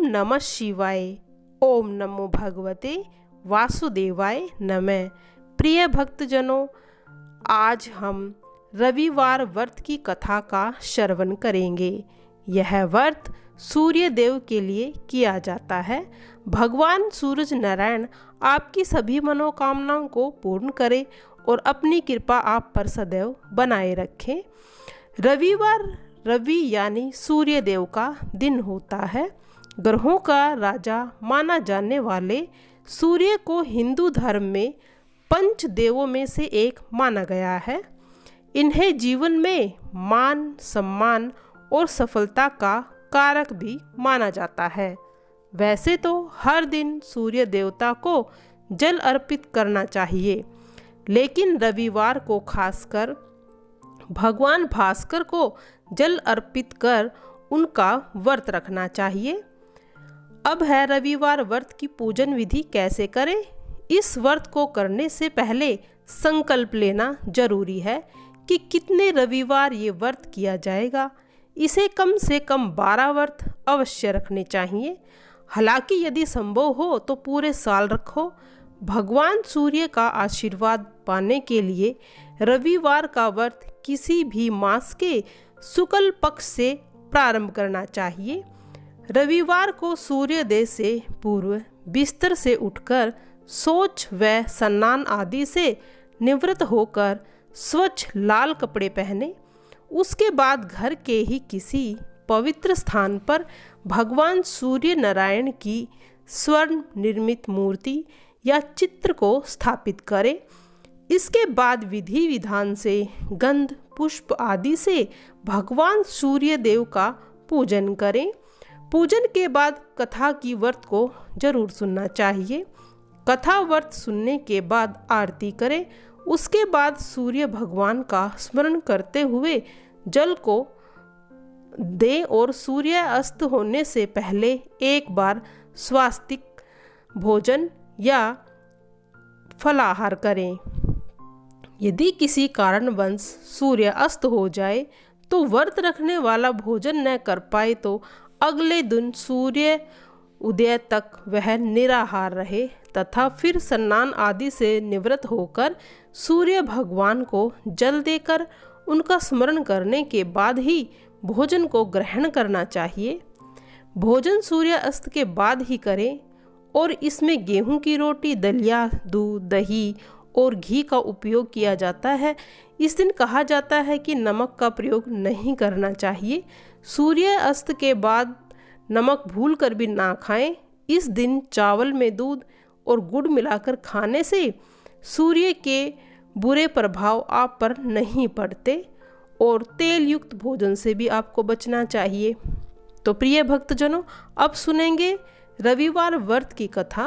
ओम नमः शिवाय। ओम नमो भगवते वासुदेवाय नमः। प्रिय भक्तजनों, आज हम रविवार व्रत की कथा का श्रवण करेंगे। यह व्रत सूर्य देव के लिए किया जाता है। भगवान सूरज नारायण आपकी सभी मनोकामनाओं को पूर्ण करें और अपनी कृपा आप पर सदैव बनाए रखें। रविवार रवि यानी सूर्य देव का दिन होता है। ग्रहों का राजा माना जाने वाले सूर्य को हिंदू धर्म में पंच देवों में से एक माना गया है। इन्हें जीवन में मान, सम्मान और सफलता का कारक भी माना जाता है। वैसे तो हर दिन सूर्य देवता को जल अर्पित करना चाहिए, लेकिन रविवार को खासकर भगवान भास्कर को जल अर्पित कर उनका व्रत रखना चाहिए। अब है रविवार व्रत की पूजन विधि कैसे करें। इस व्रत को करने से पहले संकल्प लेना जरूरी है कि कितने रविवार ये व्रत किया जाएगा। इसे कम से कम 12 व्रत अवश्य रखने चाहिए। हालांकि यदि संभव हो तो पूरे साल रखो। भगवान सूर्य का आशीर्वाद पाने के लिए रविवार का व्रत किसी भी मास के शुक्ल पक्ष से प्रारंभ करना चाहिए। रविवार को सूर्योदय से पूर्व बिस्तर से उठकर शौच व स्नान आदि से निवृत्त होकर स्वच्छ लाल कपड़े पहने। उसके बाद घर के ही किसी पवित्र स्थान पर भगवान सूर्य नारायण की स्वर्ण निर्मित मूर्ति या चित्र को स्थापित करें। इसके बाद विधि विधान से गंध पुष्प आदि से भगवान सूर्य देव का पूजन करें। पूजन के बाद कथा की व्रत को जरूर सुनना चाहिए। कथा व्रत सुनने के बाद आरती करें। उसके बाद सूर्य भगवान का स्मरण करते हुए जल को दें और सूर्य अस्त होने से पहले एक बार स्वास्तिक भोजन या फलाहार करें। यदि किसी कारणवश सूर्य अस्त हो जाए तो व्रत रखने वाला भोजन न कर पाए तो अगले दिन सूर्य उदय तक वह निराहार रहे तथा फिर स्नान आदि से निवृत्त होकर सूर्य भगवान को जल देकर उनका स्मरण करने के बाद ही भोजन को ग्रहण करना चाहिए। भोजन सूर्य अस्त के बाद ही करें और इसमें गेहूं की रोटी, दलिया, दूध, दही और घी का उपयोग किया जाता है। इस दिन कहा जाता है कि नमक का प्रयोग नहीं करना चाहिए। सूर्य अस्त के बाद नमक भूल कर भी ना खाएं। इस दिन चावल में दूध और गुड़ मिलाकर खाने से सूर्य के बुरे प्रभाव आप पर नहीं पड़ते और तेल युक्त भोजन से भी आपको बचना चाहिए। तो प्रिय भक्तजनों, अब सुनेंगे रविवार व्रत की कथा।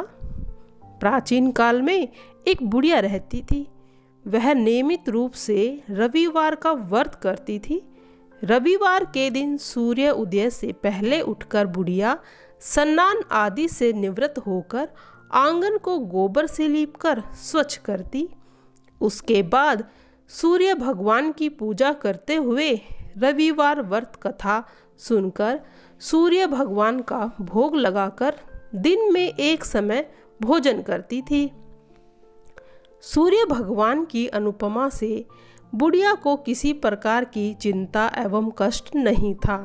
प्राचीन काल में एक बुढ़िया रहती थी। वह नियमित रूप से रविवार का व्रत करती थी। रविवार के दिन सूर्य उदय से पहले उठकर बुढ़िया स्नान आदि से निवृत्त होकर आंगन को गोबर से लीपकर स्वच्छ करती। उसके बाद सूर्य भगवान की पूजा करते हुए रविवार व्रत कथा सुनकर सूर्य भगवान का भोग लगाकर दिन में एक समय भोजन करती थी। सूर्य भगवान की अनुपमा से बुढ़िया को किसी प्रकार की चिंता एवं कष्ट नहीं था।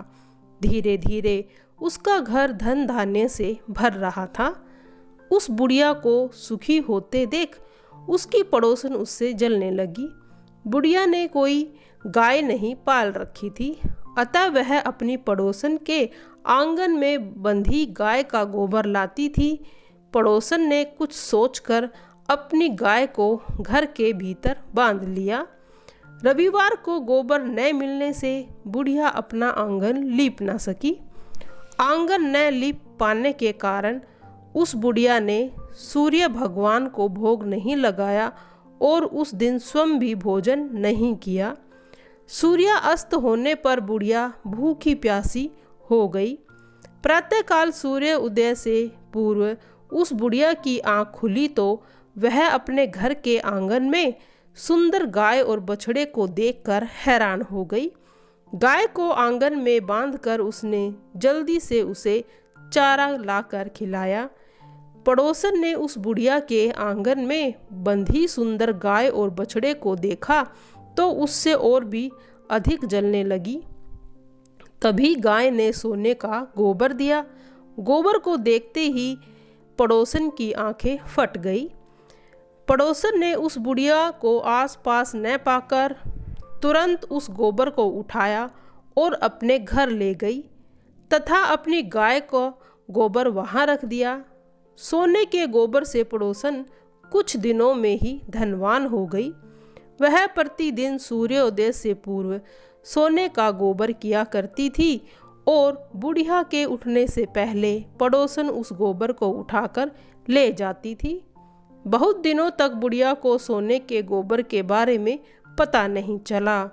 धीरे धीरे उसका घर धन धान्य से भर रहा था। उस बुढ़िया को सुखी होते देख उसकी पड़ोसन उससे जलने लगी। बुढ़िया ने कोई गाय नहीं पाल रखी थी, अतः वह अपनी पड़ोसन के आंगन में बंधी गाय का गोबर लाती थी। पड़ोसन ने कुछ सोचकर अपनी गाय को घर के भीतर बांध लिया। रविवार को गोबर न मिलने से बुढ़िया अपना आंगन लीप न सकी। आंगन न लीप पाने के कारण उस बुढ़िया ने सूर्य भगवान को भोग नहीं लगाया और उस दिन स्वयं भी भोजन नहीं किया। सूर्य अस्त होने पर बुढ़िया भूखी प्यासी हो गई। प्रातःकाल सूर्य उदय से पूर्व उस बुढ़िया की आंख खुली तो वह अपने घर के आंगन में सुंदर गाय और बछड़े को देखकर हैरान हो गई। गाय को आंगन में बांधकर उसने जल्दी से उसे चारा लाकर खिलाया। पड़ोसन ने उस बुढ़िया के आंगन में बंधी सुंदर गाय और बछड़े को देखा तो उससे और भी अधिक जलने लगी। तभी गाय ने सोने का गोबर दिया। गोबर को देखते ही पड़ोसन की आंखें फट गई। पड़ोसन ने उस बुढ़िया को आसपास न पाकर तुरंत उस गोबर को उठाया और अपने घर ले गई तथा अपनी गाय को गोबर वहाँ रख दिया। सोने के गोबर से पड़ोसन कुछ दिनों में ही धनवान हो गई। वह प्रतिदिन सूर्योदय से पूर्व सोने का गोबर किया करती थी और बुढ़िया के उठने से पहले पड़ोसन उस गोबर को उठाकर ले जाती थी। बहुत दिनों तक बुढ़िया को सोने के गोबर के बारे में पता नहीं चला।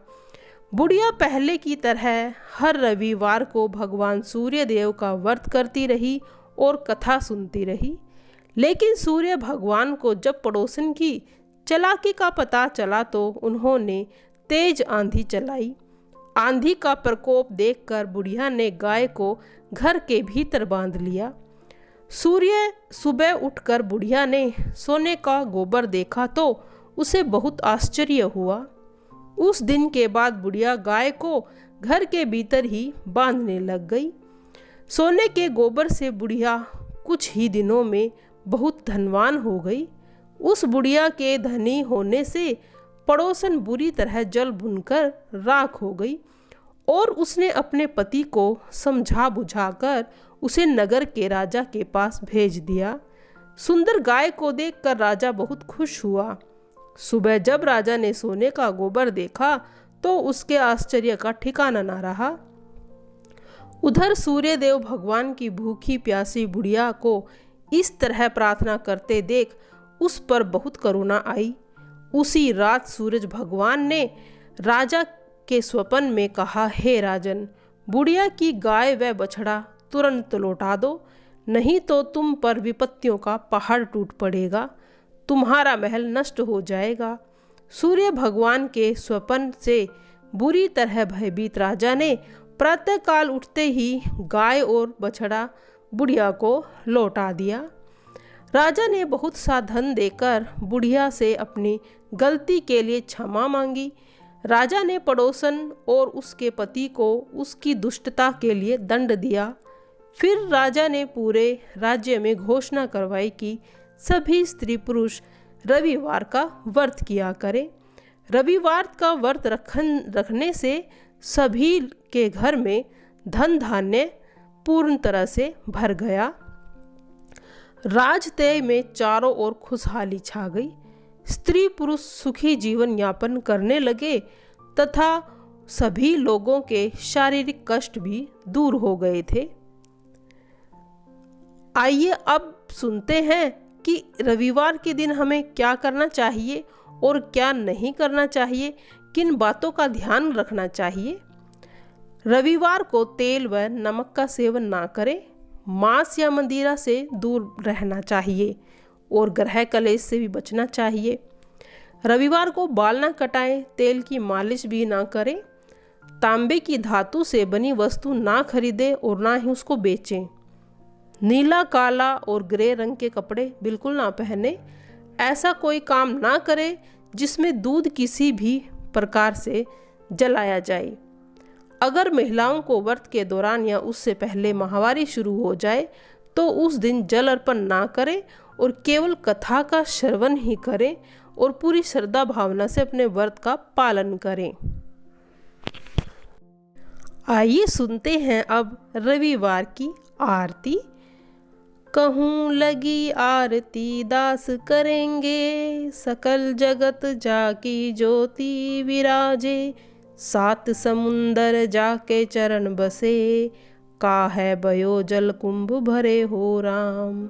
बुढ़िया पहले की तरह हर रविवार को भगवान सूर्यदेव का व्रत करती रही और कथा सुनती रही। लेकिन सूर्य भगवान को जब पड़ोसन की चालाकी का पता चला तो उन्होंने तेज आंधी चलाई। आंधी का प्रकोप देखकर बुढ़िया ने गाय को घर के भीतर बांध लिया। सूर्य सुबह उठकर बुढ़िया ने सोने का गोबर देखा तो उसे बहुत आश्चर्य हुआ। उस दिन के बाद बुढ़िया गाय को घर के भीतर ही बांधने लग गई। सोने के गोबर से बुढ़िया कुछ ही दिनों में बहुत धनवान हो गई। उस बुढ़िया के धनी होने से पड़ोसन बुरी तरह जल भुनकर राख हो गई और उसने अपने पति को समझा बुझाकर उसे नगर के राजा के पास भेज दिया। सुंदर गाय को देखकर राजा बहुत खुश हुआ। सुबह जब राजा ने सोने का गोबर देखा तो उसके आश्चर्य का ठिकाना न रहा। उधर सूर्यदेव भगवान की भूखी प्यासी बुढ़िया को इस तरह प्रार्थना करते देख उस पर बहुत करुणा आई। उसी रात सूरज भगवान ने राजा के स्वप्न में कहा, हे राजन, बुढ़िया की गाय व बछड़ा तुरंत लौटा दो, नहीं तो तुम पर विपत्तियों का पहाड़ टूट पड़ेगा, तुम्हारा महल नष्ट हो जाएगा। सूर्य भगवान के स्वप्न से बुरी तरह भयभीत राजा ने प्रातःकाल उठते ही गाय और बछड़ा बुढ़िया को लौटा दिया। राजा ने बहुत सा धन देकर बुढ़िया से अपनी गलती के लिए क्षमा मांगी। राजा ने पड़ोसन और उसके पति को उसकी दुष्टता के लिए दंड दिया। फिर राजा ने पूरे राज्य में घोषणा करवाई कि सभी स्त्री पुरुष रविवार का व्रत किया करें। रविवार का व्रत रखने से सभी के घर में धन धान्य पूर्ण तरह से भर गया। राजतय में चारों ओर खुशहाली छा गई। स्त्री पुरुष सुखी जीवन यापन करने लगे तथा सभी लोगों के शारीरिक कष्ट भी दूर हो गए थे। आइए अब सुनते हैं कि रविवार के दिन हमें क्या करना चाहिए और क्या नहीं करना चाहिए, किन बातों का ध्यान रखना चाहिए। रविवार को तेल व नमक का सेवन ना करें, मांस या मंदिरा से दूर रहना चाहिए और ग्रह कलेश से भी बचना चाहिए। रविवार को बाल ना कटाएं, तेल की मालिश भी ना करें, तांबे की धातु से बनी वस्तु ना खरीदें और ना ही उसको बेचें। नीला, काला और ग्रे रंग के कपड़े बिल्कुल ना पहने। ऐसा कोई काम ना करें जिसमें दूध किसी भी प्रकार से जलाया जाए। अगर महिलाओं को व्रत के दौरान या उससे पहले माहवारी शुरू हो जाए तो उस दिन जल अर्पण ना करें और केवल कथा का श्रवण ही करें और पूरी श्रद्धा भावना से अपने व्रत का पालन करें। आइए सुनते हैं अब रविवार की आरती। कहूँ लगी आरती दास करेंगे, सकल जगत जाकी ज्योति विराजे, सात समुंदर जाके चरण बसे, काहे भयो जल कुंभ भरे हो राम,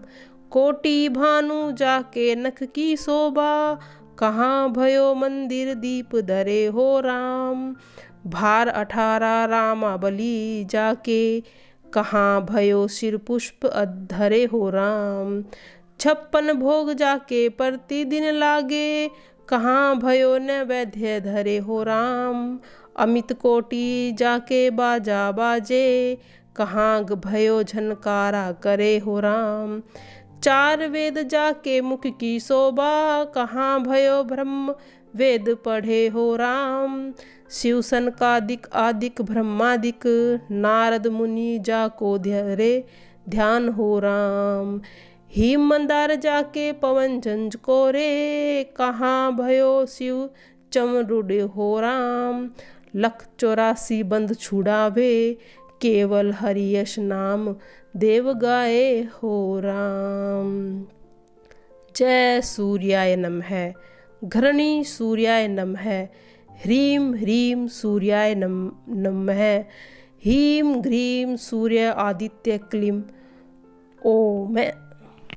कोटि भानु जाके नख की शोभा, कहाँ भयो मंदिर दीप धरे हो राम, भार 18 रामाबली जाके, कहाँ भयो सिर पुष्प अधरे हो राम, 56 भोग जाके प्रतिदिन लागे, कहाँ भयो नैवेद्य धरे हो राम, अमित कोटि जाके बाजा बाजे, कहाँ भयो झनकारा करे हो राम। चार वेद जाके मुख की शोभा, कहाँ भयो ब्रह्म वेद पढ़े हो राम। शिव सनकादिक आदिक ब्रह्मादिक, नारद मुनि जाको धरे ध्यान हो राम। हिम मंदार जाके पवन झंझको रे, कहाँ भयो शिव चमरुड हो राम। लख 84 बंद छुड़ावे, केवल हरि यश नाम देव गाए हो राम। जय सूर्याय नमः। घृणी सूर्याय नमः। ह्रीं ह्रीं सूर्याय नमः। ह्रीं ह्रीं सूर्य आदित्य क्लीं। ओम।